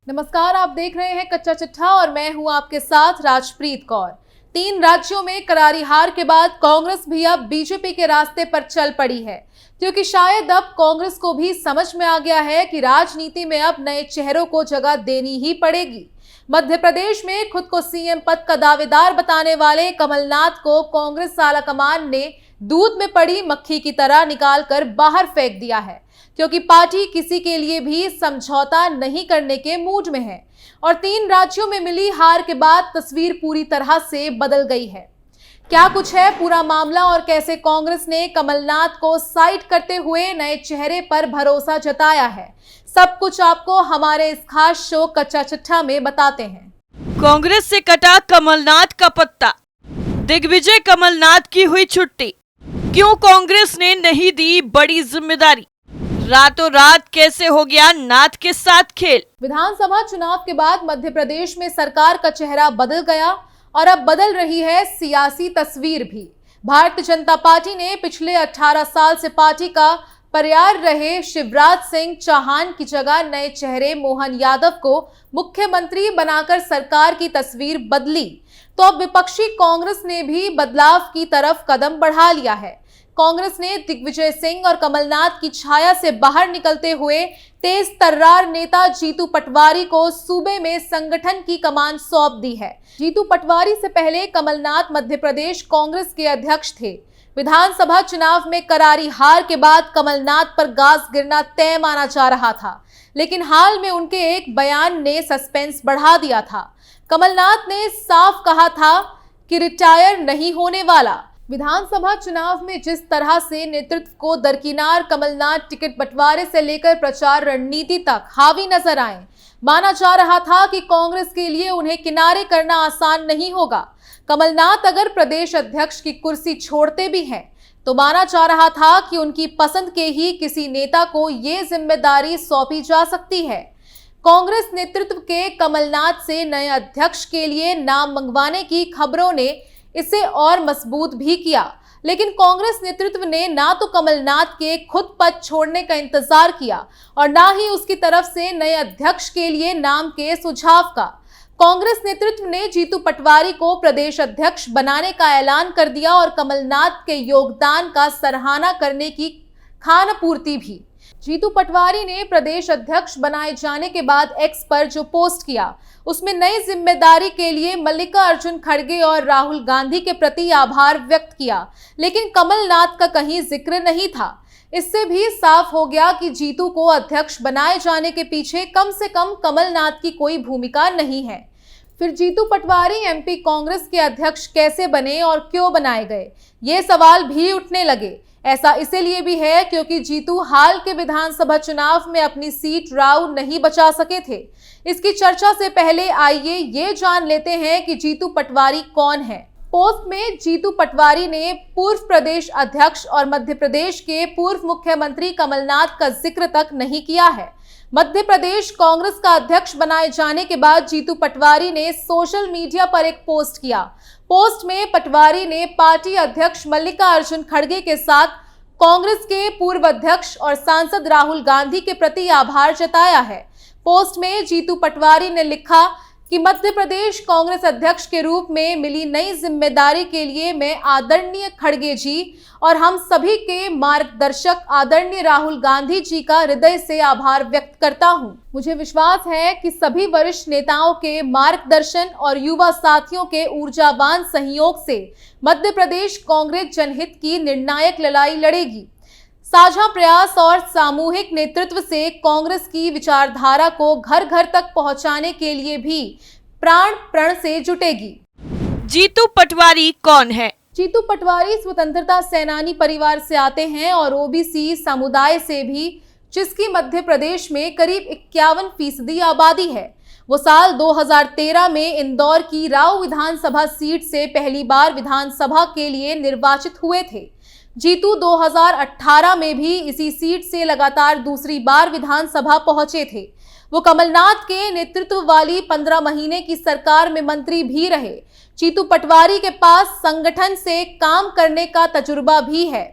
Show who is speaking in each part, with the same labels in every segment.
Speaker 1: नमस्कार, आप देख रहे हैं कच्चा चिट्ठा और मैं हूं आपके साथ राजप्रीत कौर। 3 राज्यों में करारी हार के बाद कांग्रेस भी अब बीजेपी के रास्ते पर चल पड़ी है, क्योंकि शायद अब कांग्रेस को भी समझ में आ गया है कि राजनीति में अब नए चेहरों को जगह देनी ही पड़ेगी। मध्य प्रदेश में खुद को सीएम पद का दावेदार बताने वाले कमलनाथ को कांग्रेस आलाकमान ने दूध में पड़ी मक्खी की तरह निकालकर बाहर फेंक दिया है, क्योंकि पार्टी किसी के लिए भी समझौता नहीं करने के मूड में है और 3 राज्यों में मिली हार के बाद तस्वीर पूरी तरह से बदल गई है। क्या कुछ है पूरा मामला और कैसे कांग्रेस ने कमलनाथ को साइड करते हुए नए चेहरे पर भरोसा जताया है, सब कुछ आपको हमारे इस खास शो कच्चा चिट्ठा में बताते हैं।
Speaker 2: कांग्रेस से कटा कमलनाथ का पत्ता, दिग्विजय कमलनाथ की हुई छुट्टी, क्यों कांग्रेस ने नहीं दी बड़ी जिम्मेदारी, रातों रात कैसे हो गया नाथ के साथ खेल।
Speaker 1: विधानसभा चुनाव के बाद मध्य प्रदेश में सरकार का चेहरा बदल गया और अब बदल रही है सियासी तस्वीर भी। भारतीय जनता पार्टी ने पिछले 18 साल से पार्टी का पर्याय रहे शिवराज सिंह चौहान की जगह नए चेहरे मोहन यादव को मुख्यमंत्री बनाकर सरकार की तस्वीर बदली, तो अब विपक्षी कांग्रेस ने भी बदलाव की तरफ कदम बढ़ा लिया है। कांग्रेस ने दिग्विजय सिंह और कमलनाथ की छाया से बाहर निकलते हुए तेज तर्रार नेता जीतू पटवारी को सूबे में संगठन की कमान सौंप दी है। जीतू पटवारी से पहले कमलनाथ मध्य प्रदेश कांग्रेस के अध्यक्ष थे। विधानसभा चुनाव में करारी हार के बाद कमलनाथ पर गाज गिरना तय माना जा रहा था, लेकिन हाल में उनके एक बयान ने सस्पेंस बढ़ा दिया था। कमलनाथ ने साफ कहा था कि रिटायर नहीं होने वाला। विधानसभा चुनाव में जिस तरह से नेतृत्व को दरकिनार कमलनाथ टिकट बंटवारे से लेकर प्रचार रणनीति तक हावी नजर आए, माना जा रहा था कि कांग्रेस के लिए उन्हें किनारे करना आसान नहीं होगा। कमलनाथ अगर प्रदेश अध्यक्ष की कुर्सी छोड़ते भी हैं, तो माना जा रहा था कि उनकी पसंद के ही किसी नेता को ये जिम्मेदारी सौंपी जा सकती है। कांग्रेस नेतृत्व के कमलनाथ से नए अध्यक्ष के लिए नाम मंगवाने की खबरों ने इसे और मजबूत भी किया, लेकिन कांग्रेस नेतृत्व ने ना तो कमलनाथ के खुद पद छोड़ने का इंतजार किया और ना ही उसकी तरफ से नए अध्यक्ष के लिए नाम के सुझाव का। कांग्रेस नेतृत्व ने जीतू पटवारी को प्रदेश अध्यक्ष बनाने का ऐलान कर दिया और कमलनाथ के योगदान का सराहना करने की खानपूर्ति भी। जीतू पटवारी ने प्रदेश अध्यक्ष बनाए जाने के बाद एक्स पर जो पोस्ट किया, उसमें नई जिम्मेदारी के लिए मल्लिकार्जुन खड़गे और राहुल गांधी के प्रति आभार व्यक्त किया, लेकिन कमलनाथ का कहीं जिक्र नहीं था। इससे भी साफ हो गया कि जीतू को अध्यक्ष बनाए जाने के पीछे कम से कम कमलनाथ की कोई भूमिका नहीं है। फिर जीतू पटवारी एमपी कांग्रेस के अध्यक्ष कैसे बने और क्यों बनाए गए, ये सवाल भी उठने लगे। ऐसा इसलिए भी है क्योंकि जीतू हाल के विधानसभा चुनाव में अपनी सीट राव नहीं बचा सके थे। इसकी चर्चा से पहले आइए ये जान लेते हैं कि जीतू पटवारी कौन है। पोस्ट में जीतू पटवारी ने पूर्व प्रदेश अध्यक्ष और मध्य प्रदेश के पूर्व मुख्यमंत्री कमलनाथ का जिक्र तक नहीं किया है। मध्य प्रदेश कांग्रेस का अध्यक्ष बनाए जाने के बाद जीतू पटवारी ने सोशल मीडिया पर एक पोस्ट किया। पोस्ट में पटवारी ने पार्टी अध्यक्ष मल्लिकार्जुन खड़गे के साथ कांग्रेस के पूर्व अध्यक्ष और सांसद राहुल गांधी के प्रति आभार जताया है। पोस्ट में जीतू पटवारी ने लिखा कि मध्य प्रदेश कांग्रेस अध्यक्ष के रूप में मिली नई जिम्मेदारी के लिए मैं आदरणीय खड़गे जी और हम सभी के मार्गदर्शक आदरणीय राहुल गांधी जी का हृदय से आभार व्यक्त करता हूं। मुझे विश्वास है कि सभी वरिष्ठ नेताओं के मार्गदर्शन और युवा साथियों के ऊर्जावान सहयोग से मध्य प्रदेश कांग्रेस जनहित की निर्णायक लड़ाई लड़ेगी। साझा प्रयास और सामूहिक नेतृत्व से कांग्रेस की विचारधारा को घर घर तक पहुंचाने के लिए भी प्राण प्रण से जुटेगी।
Speaker 2: जीतू पटवारी कौन है?
Speaker 1: जीतू पटवारी स्वतंत्रता सेनानी परिवार से आते हैं और ओबीसी समुदाय से भी, जिसकी मध्य प्रदेश में करीब 51% आबादी है। वो साल 2013 में इंदौर की राव विधानसभा सीट से पहली बार विधानसभा के लिए निर्वाचित हुए थे। जीतू 2018 में भी इसी सीट से लगातार दूसरी बार विधानसभा पहुंचे थे। वो कमलनाथ के नेतृत्व वाली 15 महीने की सरकार में मंत्री भी रहे। जीतू पटवारी के पास संगठन से काम करने का तजुर्बा भी है।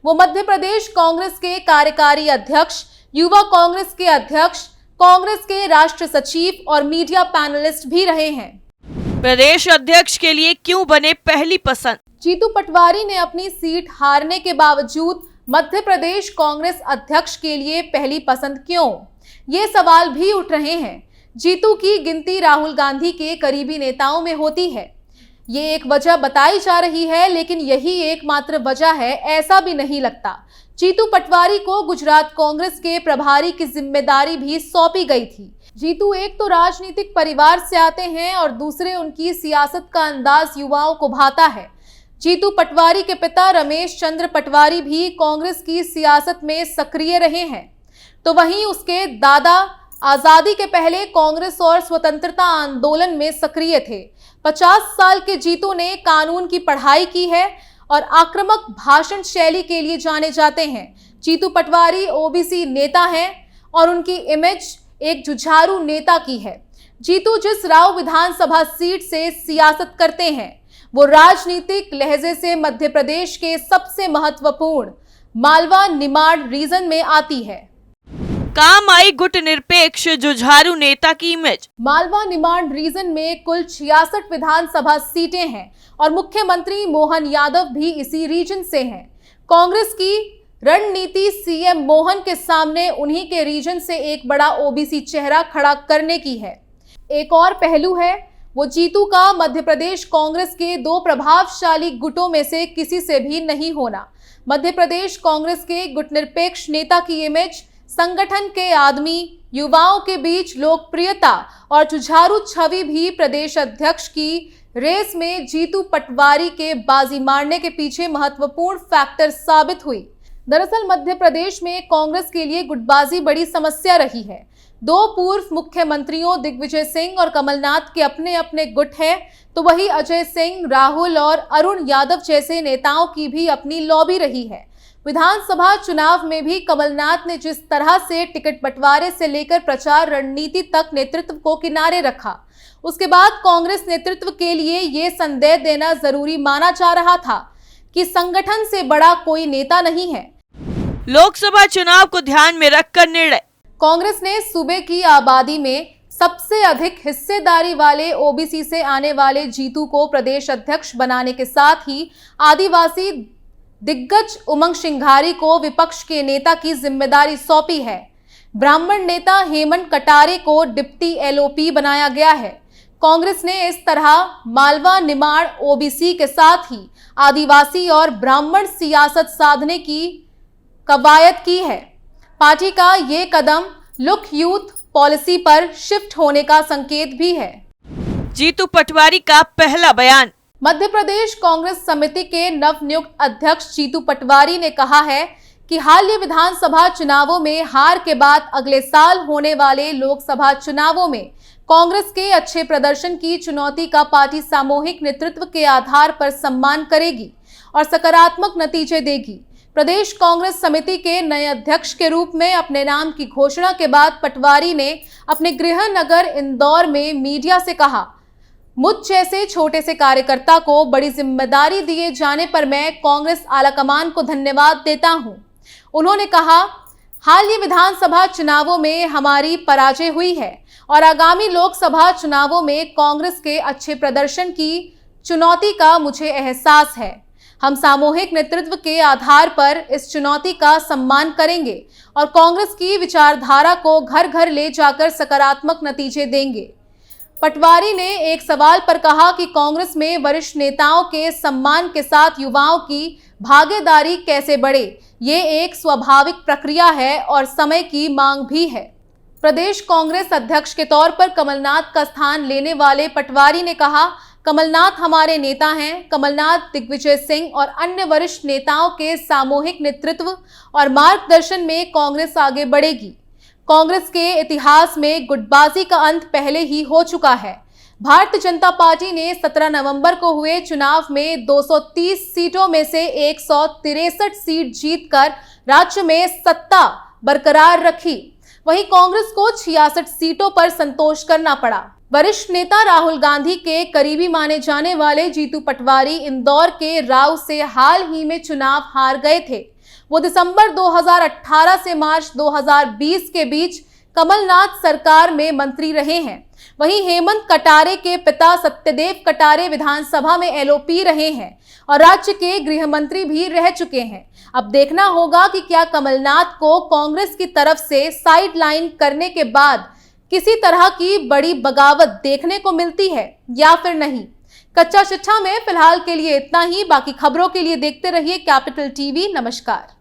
Speaker 1: वो मध्य प्रदेश कांग्रेस के कार्यकारी अध्यक्ष, युवा कांग्रेस के अध्यक्ष, कांग्रेस के राष्ट्र सचिव और मीडिया पैनलिस्ट भी रहे हैं।
Speaker 2: प्रदेश अध्यक्ष के लिए क्यों बने पहली पसंद?
Speaker 1: जीतू पटवारी ने अपनी सीट हारने के बावजूद मध्य प्रदेश कांग्रेस अध्यक्ष के लिए पहली पसंद क्यों? ये सवाल भी उठ रहे हैं। जीतू की गिनती राहुल गांधी के करीबी नेताओं में होती है, ये एक वजह बताई जा रही है, लेकिन यही एकमात्र वजह है ऐसा भी नहीं लगता। जीतू पटवारी को गुजरात कांग्रेस के प्रभारी की जिम्मेदारी भी सौंपी गई थी। जीतू एक तो राजनीतिक परिवार से आते हैं और दूसरे उनकी सियासत का अंदाज युवाओं को भाता है। जीतू पटवारी के पिता रमेश चंद्र पटवारी भी कांग्रेस की सियासत में सक्रिय रहे हैं, तो वहीं उसके दादा आजादी के पहले कांग्रेस और स्वतंत्रता आंदोलन में सक्रिय थे। 50 साल के जीतू ने कानून की पढ़ाई की है और आक्रामक भाषण शैली के लिए जाने जाते हैं। जीतू पटवारी ओबीसी नेता हैं और उनकी इमेज एक जुझारू नेता की है। जीतू जिस राव विधानसभा सीट से सियासत करते हैं वो राजनीतिक लहजे से मध्य प्रदेश के सबसे महत्वपूर्ण मालवा निमाड़ रीजन में आती है।
Speaker 2: काम आई गुट निरपेक्ष जुझारू नेता की इमेज।
Speaker 1: मालवा निमाड़ रीजन में कुल 66 विधानसभा सीटें हैं और मुख्यमंत्री मोहन यादव भी इसी रीजन से हैं। कांग्रेस की रणनीति सीएम मोहन के सामने उन्हीं के रीजन से एक बड़ा ओबीसी चेहरा खड़ा करने की है। एक और पहलू है वो जीतू का मध्य प्रदेश कांग्रेस के 2 प्रभावशाली गुटों में से किसी से भी नहीं होना। मध्य प्रदेश कांग्रेस के गुटनिरपेक्ष नेता की इमेज, संगठन के आदमी, युवाओं के बीच लोकप्रियता और जुझारू छवि भी प्रदेश अध्यक्ष की रेस में जीतू पटवारी के बाजी मारने के पीछे महत्वपूर्ण फैक्टर साबित हुई। दरअसल मध्य प्रदेश में कांग्रेस के लिए गुटबाजी बड़ी समस्या रही है। 2 पूर्व मुख्यमंत्रियों दिग्विजय सिंह और कमलनाथ के अपने अपने गुट हैं, तो वही अजय सिंह, राहुल और अरुण यादव जैसे नेताओं की भी अपनी लॉबी रही है। विधानसभा चुनाव में भी कमलनाथ ने जिस तरह से टिकट बंटवारे से लेकर प्रचार रणनीति तक नेतृत्व को किनारे रखा, उसके बाद कांग्रेस नेतृत्व के लिए ये संदेश देना जरूरी माना जा रहा था कि संगठन से बड़ा कोई नेता नहीं है।
Speaker 2: लोकसभा चुनाव को ध्यान में रखकर निर्णय।
Speaker 1: कांग्रेस ने सूबे की आबादी में सबसे अधिक हिस्सेदारी वाले ओबीसी से आने वाले जीतू को प्रदेश अध्यक्ष बनाने के साथ ही आदिवासी दिग्गज उमंग सिंघारी को विपक्ष के नेता की जिम्मेदारी सौंपी है। ब्राह्मण नेता हेमंत कटारे को डिप्टी एलओपी बनाया गया है। कांग्रेस ने इस तरह मालवा निमाड़ ओबीसी के साथ ही आदिवासी और ब्राह्मण सियासत साधने की कवायद की है। पार्टी का ये कदम लुक यूथ पॉलिसी पर शिफ्ट होने का संकेत भी है।
Speaker 2: जीतू पटवारी का पहला बयान।
Speaker 1: मध्य प्रदेश कांग्रेस समिति के नवनियुक्त अध्यक्ष जीतू पटवारी ने कहा है कि हालिया विधानसभा चुनावों में हार के बाद अगले साल होने वाले लोकसभा चुनावों में कांग्रेस के अच्छे प्रदर्शन की चुनौती का पार्टी सामूहिक नेतृत्व के आधार पर सम्मान करेगी और सकारात्मक नतीजे देगी। प्रदेश कांग्रेस समिति के नए अध्यक्ष के रूप में अपने नाम की घोषणा के बाद पटवारी ने अपने गृह नगर इंदौर में मीडिया से कहा, मुझ जैसे छोटे से कार्यकर्ता को बड़ी जिम्मेदारी दिए जाने पर मैं कांग्रेस आलाकमान को धन्यवाद देता हूं। उन्होंने कहा, हालिया विधानसभा चुनावों में हमारी पराजय हुई है और आगामी लोकसभा चुनावों में कांग्रेस के अच्छे प्रदर्शन की चुनौती का मुझे एहसास है। हम सामूहिक नेतृत्व के आधार पर इस चुनौती का सम्मान करेंगे और कांग्रेस की विचारधारा को घर घर ले जाकर सकारात्मक नतीजे देंगे। पटवारी ने एक सवाल पर कहा कि कांग्रेस में वरिष्ठ नेताओं के सम्मान के साथ युवाओं की भागीदारी कैसे बढ़े, ये एक स्वाभाविक प्रक्रिया है और समय की मांग भी है। प्रदेश कांग्रेस अध्यक्ष के तौर पर कमलनाथ का स्थान लेने वाले पटवारी ने कहा, कमलनाथ हमारे नेता हैं। कमलनाथ, दिग्विजय सिंह और अन्य वरिष्ठ नेताओं के सामूहिक नेतृत्व और मार्गदर्शन में कांग्रेस आगे बढ़ेगी। कांग्रेस के इतिहास में गुटबाजी का अंत पहले ही हो चुका है। भारतीय जनता पार्टी ने 17 नवंबर को हुए चुनाव में 230 सीटों में से 163 सीट जीतकर राज्य में सत्ता बरकरार रखी। वहीं कांग्रेस को 66 सीटों पर संतोष करना पड़ा। वरिष्ठ नेता राहुल गांधी के करीबी माने जाने वाले जीतू पटवारी इंदौर के राव से हाल ही में चुनाव हार गए थे। वो दिसंबर 2018 से मार्च 2020 के बीच कमलनाथ सरकार में मंत्री रहे हैं। वहीं हेमंत कटारे के पिता सत्यदेव कटारे विधानसभा में एलओपी रहे हैं और राज्य के गृह मंत्री भी रह चुके हैं। अब देखना होगा कि क्या कमलनाथ को कांग्रेस की तरफ से साइडलाइन करने के बाद किसी तरह की बड़ी बगावत देखने को मिलती है या फिर नहीं। कच्चा चिट्ठा में फिलहाल के लिए इतना ही। बाकी खबरों के लिए देखते रहिए कैपिटल टीवी। नमस्कार।